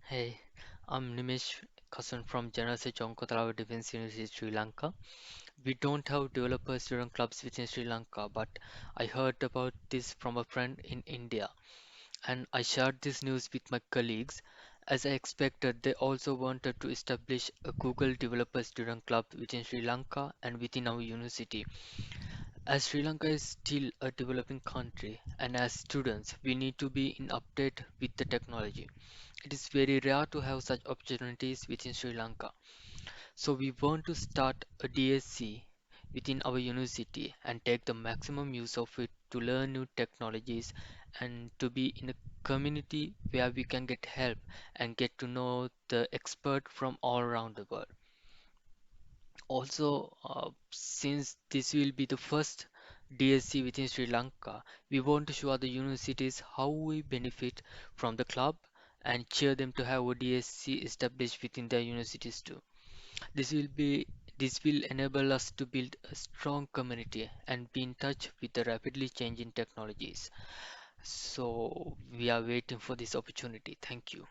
Hey, I'm Nimesh Kasan from Janase Chonkotalawa Defense University, Sri Lanka. We don't have developer student clubs within Sri Lanka, but I heard about this from a friend in India, and I shared this news with my colleagues. As I expected, they also wanted to establish a Google Developer Student Club within Sri Lanka and within our university. As Sri Lanka is still a developing country, and as students, we need to be in update with the technology. It is very rare to have such opportunities within Sri Lanka. So we want to start a DSC within our university and take the maximum use of it to learn new technologies and to be in a community where we can get help and get to know the expert from all around the world. Also, since this will be the first DSC within Sri Lanka, we want to show other universities how we benefit from the club and cheer them to have a DSC established within their universities too. This will be this will enable us to build a strong community and be in touch with the rapidly changing technologies. So we are waiting for this opportunity. Thank you.